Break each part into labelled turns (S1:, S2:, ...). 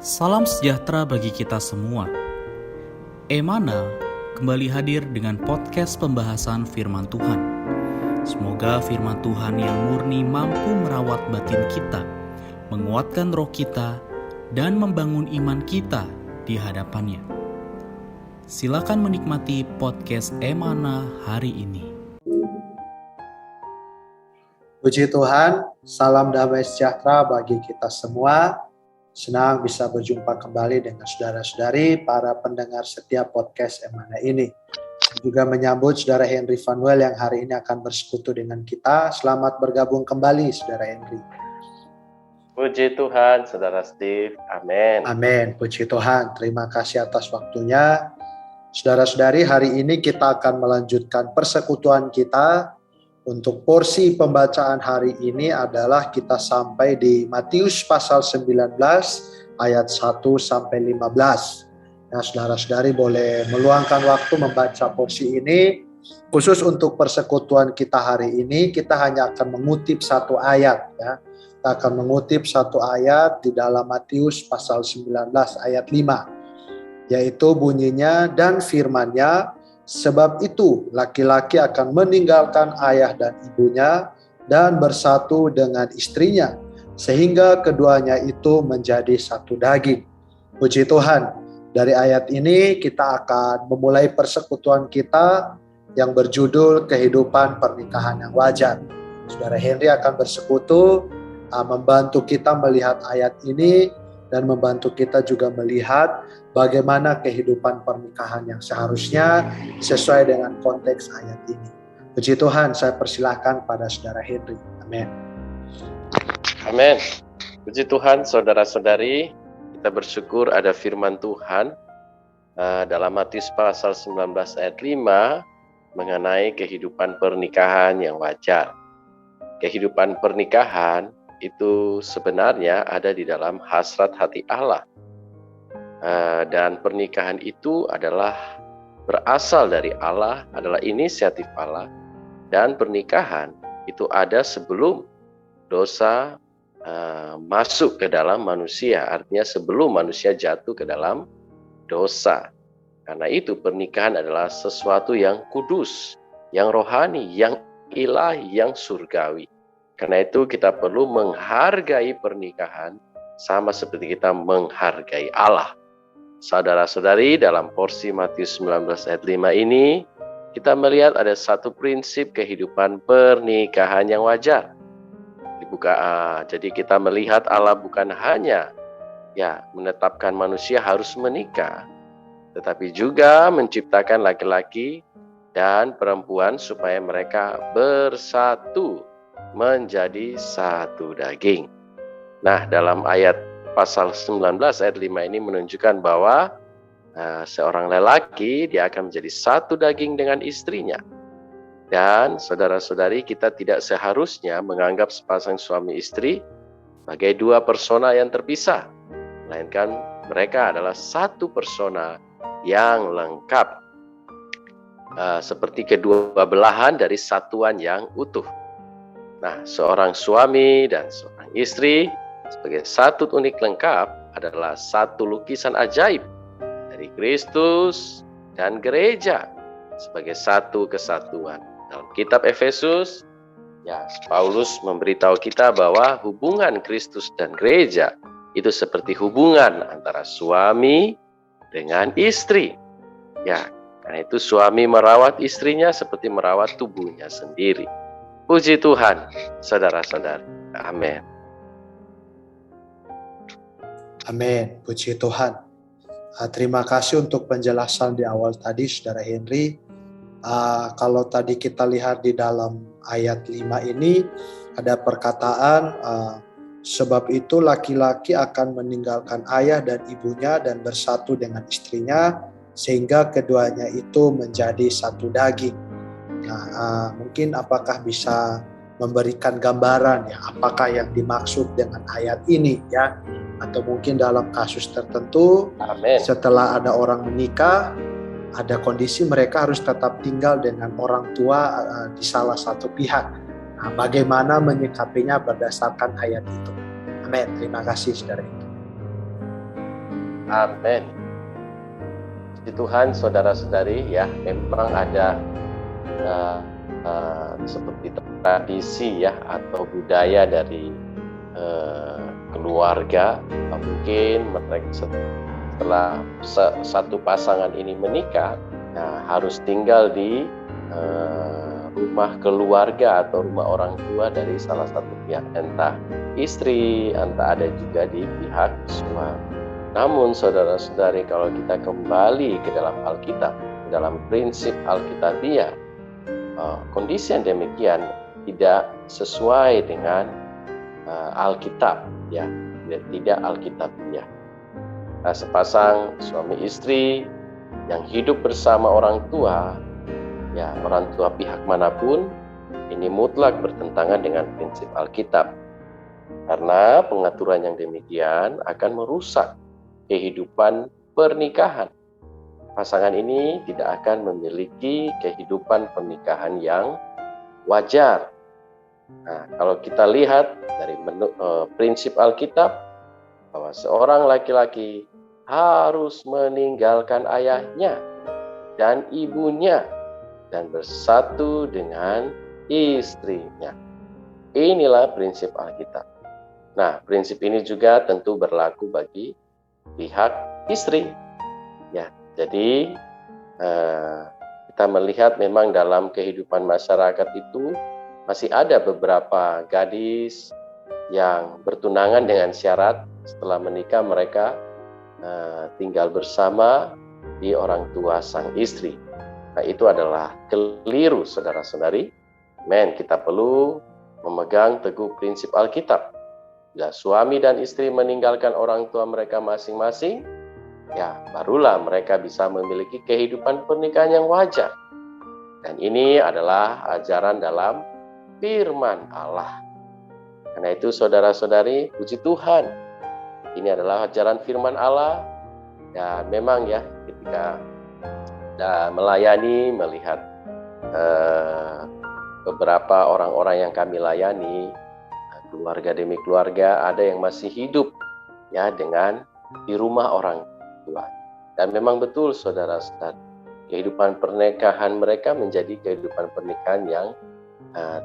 S1: Salam sejahtera bagi kita semua. Emana kembali hadir dengan podcast pembahasan firman Tuhan. Semoga firman Tuhan yang murni mampu merawat batin kita, menguatkan roh kita, dan membangun iman kita di hadapannya. Silakan menikmati podcast Emana hari ini.
S2: Puji Tuhan, salam damai sejahtera bagi kita semua. Senang bisa berjumpa kembali dengan saudara-saudari, para pendengar setiap podcast Emana ini. Juga menyambut saudara Henry Vanuel yang hari ini akan bersekutu dengan kita. Selamat bergabung kembali, saudara Henry.
S3: Puji Tuhan, saudara Steve. Amin.
S2: Amin. Puji Tuhan. Terima kasih atas waktunya. Saudara-saudari, hari ini kita akan melanjutkan persekutuan kita. Untuk porsi pembacaan hari ini adalah kita sampai di Matius pasal 19 ayat 1 sampai 15. Nah, saudara-saudari boleh meluangkan waktu membaca porsi ini. Khusus untuk persekutuan kita hari ini, kita hanya akan mengutip satu ayat. Ya. Kita akan mengutip satu ayat di dalam Matius pasal 19 ayat 5. Yaitu bunyinya, dan firman-Nya, sebab itu laki-laki akan meninggalkan ayah dan ibunya dan bersatu dengan istrinya, sehingga keduanya itu menjadi satu daging. Puji Tuhan, dari ayat ini kita akan memulai persekutuan kita yang berjudul kehidupan pernikahan yang wajar. Saudara Henry akan bersekutu, membantu kita melihat ayat ini dan membantu kita juga melihat bagaimana kehidupan pernikahan yang seharusnya sesuai dengan konteks ayat ini. Puji Tuhan, saya persilahkan pada saudara Henry. Amin.
S3: Amin. Puji Tuhan, saudara-saudari, kita bersyukur ada firman Tuhan dalam Matius pasal 19 ayat 5 mengenai kehidupan pernikahan yang wajar. Kehidupan pernikahan itu sebenarnya ada di dalam hasrat hati Allah. Dan pernikahan itu adalah berasal dari Allah, adalah inisiatif Allah. Dan pernikahan itu ada sebelum dosa masuk ke dalam manusia. Artinya sebelum manusia jatuh ke dalam dosa. Karena itu pernikahan adalah sesuatu yang kudus, yang rohani, yang ilahi, yang surgawi. Karena itu kita perlu menghargai pernikahan sama seperti kita menghargai Allah. Saudara-saudari, dalam porsi Matius 19 ayat 5 ini, kita melihat ada satu prinsip kehidupan pernikahan yang wajar. Jadi kita melihat Allah bukan hanya menetapkan manusia harus menikah, tetapi juga menciptakan laki-laki dan perempuan supaya mereka bersatu menjadi satu daging. Nah, dalam ayat pasal 19 ayat 5 ini menunjukkan bahwa seorang lelaki dia akan menjadi satu daging dengan istrinya. Dan saudara-saudari, kita tidak seharusnya menganggap sepasang suami istri sebagai dua persona yang terpisah, melainkan mereka adalah satu persona yang lengkap, seperti kedua belahan dari satuan yang utuh. Nah, seorang suami dan seorang istri sebagai satu unit lengkap adalah satu lukisan ajaib dari Kristus dan gereja sebagai satu kesatuan. Dalam kitab Efesus, Paulus memberitahu kita bahwa hubungan Kristus dan gereja itu seperti hubungan antara suami dengan istri. Karena itu suami merawat istrinya seperti merawat tubuhnya sendiri. Puji Tuhan, saudara-saudari. Amin.
S2: Amin. Puji Tuhan. Terima kasih untuk penjelasan di awal tadi, saudara Henry. Kalau tadi kita lihat di dalam ayat 5 ini, ada perkataan, sebab itu laki-laki akan meninggalkan ayah dan ibunya dan bersatu dengan istrinya, sehingga keduanya itu menjadi satu daging. Nah, mungkin apakah bisa memberikan gambaran apakah yang dimaksud dengan ayat ini atau mungkin dalam kasus tertentu.
S3: Amen.
S2: Setelah ada orang menikah, ada kondisi mereka harus tetap tinggal dengan orang tua di salah satu pihak. Nah, bagaimana menyikapinya berdasarkan ayat itu? Amin. Terima kasih saudara.
S3: Amin. Puji Tuhan, saudara-saudari, ya, memang ada seperti tradisi ya atau budaya dari keluarga. Mungkin mereka setelah satu pasangan ini menikah, harus tinggal di rumah keluarga atau rumah orang tua dari salah satu pihak, entah istri, entah ada juga di pihak suami. Namun saudara-saudari, kalau kita kembali ke dalam Alkitab, dalam prinsip Alkitabiah, kondisi yang demikian tidak sesuai dengan Alkitab, ya, tidak Alkitabiah. Sepasang suami istri yang hidup bersama orang tua, ya, orang tua pihak manapun, ini mutlak bertentangan dengan prinsip Alkitab, karena pengaturan yang demikian akan merusak kehidupan pernikahan. Pasangan ini tidak akan memiliki kehidupan pernikahan yang wajar. Kalau kita lihat dari prinsip Alkitab, bahwa seorang laki-laki harus meninggalkan ayahnya dan ibunya dan bersatu dengan istrinya. Inilah prinsip Alkitab. Nah, prinsip ini juga tentu berlaku bagi pihak istri. Ya, jadi kita melihat memang dalam kehidupan masyarakat itu masih ada beberapa gadis yang bertunangan dengan syarat setelah menikah mereka tinggal bersama di orang tua sang istri. Nah, itu adalah keliru, saudara-saudari. Kita perlu memegang teguh prinsip Alkitab. Bila suami dan istri meninggalkan orang tua mereka masing-masing, ya, barulah mereka bisa memiliki kehidupan pernikahan yang wajar. Dan ini adalah ajaran dalam firman Allah. Karena itu saudara-saudari, puji Tuhan, ini adalah ajaran firman Allah. Dan memang ya, ketika melayani, melihat beberapa orang-orang yang kami layani, keluarga demi keluarga, ada yang masih hidup ya dengan di rumah orang tua. Dan memang betul saudara-saudara, kehidupan pernikahan mereka menjadi kehidupan pernikahan yang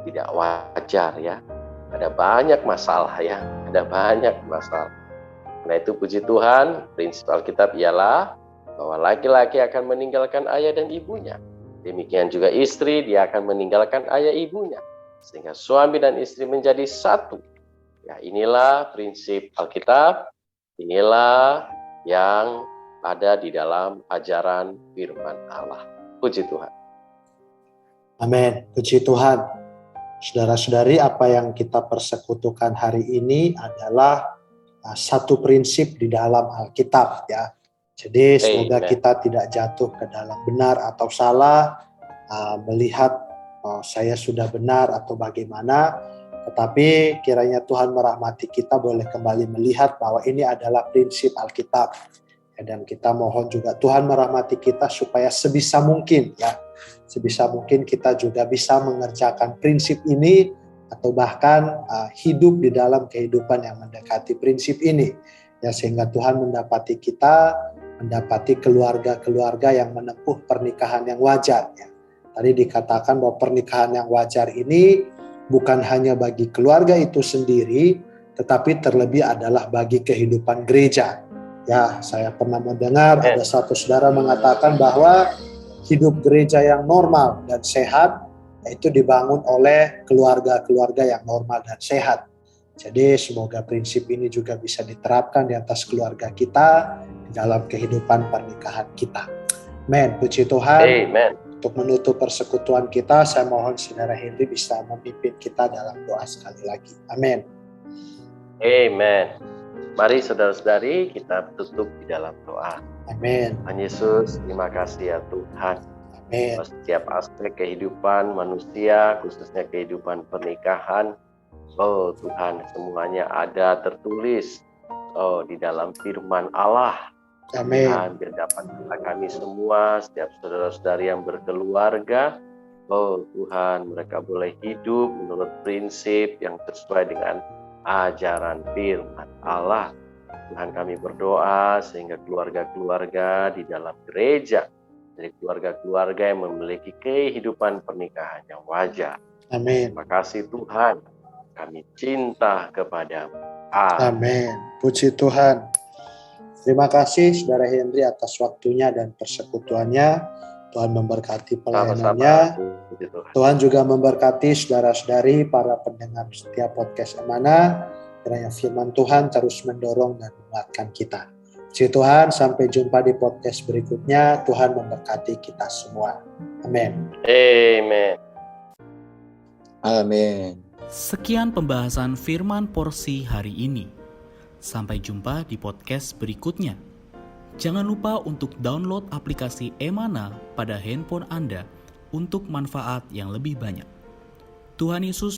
S3: tidak wajar ya. Ada banyak masalah ya, ada banyak masalah. Karena itu puji Tuhan, prinsip Alkitab ialah bahwa laki-laki akan meninggalkan ayah dan ibunya. Demikian juga istri, dia akan meninggalkan ayah ibunya. Sehingga suami dan istri menjadi satu. Ya, inilah prinsip Alkitab, inilah yang ada di dalam ajaran firman Allah. Puji Tuhan.
S2: Amin, puji Tuhan. Saudara-saudari, apa yang kita persekutukan hari ini adalah satu prinsip di dalam Alkitab ya. Jadi semoga kita tidak jatuh ke dalam benar atau salah, melihat saya sudah benar atau bagaimana, tetapi kiranya Tuhan merahmati kita boleh kembali melihat bahwa ini adalah prinsip Alkitab. Dan kita mohon juga Tuhan merahmati kita supaya sebisa mungkin ya, sebisa mungkin kita juga bisa mengerjakan prinsip ini atau bahkan hidup di dalam kehidupan yang mendekati prinsip ini ya, sehingga Tuhan mendapati kita mendapati keluarga-keluarga yang menempuh pernikahan yang wajar ya. Tadi dikatakan bahwa pernikahan yang wajar ini bukan hanya bagi keluarga itu sendiri, tetapi terlebih adalah bagi kehidupan gereja. Ya, saya pernah mendengar ada satu saudara mengatakan bahwa hidup gereja yang normal dan sehat itu dibangun oleh keluarga-keluarga yang normal dan sehat. Jadi semoga prinsip ini juga bisa diterapkan di atas keluarga kita dalam kehidupan pernikahan kita. Amin. Puji Tuhan.
S3: Amen.
S2: Untuk menutup persekutuan kita, saya mohon saudara Henry bisa memimpin kita dalam doa sekali lagi. Amin.
S3: Amen. Mari saudara-saudari kita tutup di dalam doa.
S2: Amin.
S3: Tuhan Yesus, terima kasih ya Tuhan.
S2: Amin.
S3: Setiap aspek kehidupan manusia, khususnya kehidupan pernikahan, oh Tuhan, semuanya ada tertulis di dalam firman Allah.
S2: Amin.
S3: Biar dapat kami semua, setiap saudara-saudari yang berkeluarga, oh Tuhan, mereka boleh hidup menurut prinsip yang sesuai dengan ajaran firman Allah. Tuhan, kami berdoa sehingga keluarga-keluarga di dalam gereja, dari keluarga-keluarga yang memiliki kehidupan pernikahan yang wajar.
S2: Amin.
S3: Terima kasih Tuhan, kami cinta kepadamu.
S2: Amin. Puji Tuhan. Terima kasih Saudara Henry atas waktunya dan persekutuannya. Tuhan memberkati pelayanannya. Tuhan juga memberkati saudara-saudari para pendengar setiap podcast Emana. Kiranya firman Tuhan terus mendorong dan menguatkan kita. Puji Tuhan, sampai jumpa di podcast berikutnya. Tuhan memberkati kita semua. Amin.
S3: Amen.
S4: Amin.
S1: Sekian pembahasan firman porsi hari ini. Sampai jumpa di podcast berikutnya. Jangan lupa untuk download aplikasi Emana pada handphone Anda untuk manfaat yang lebih banyak. Tuhan Yesus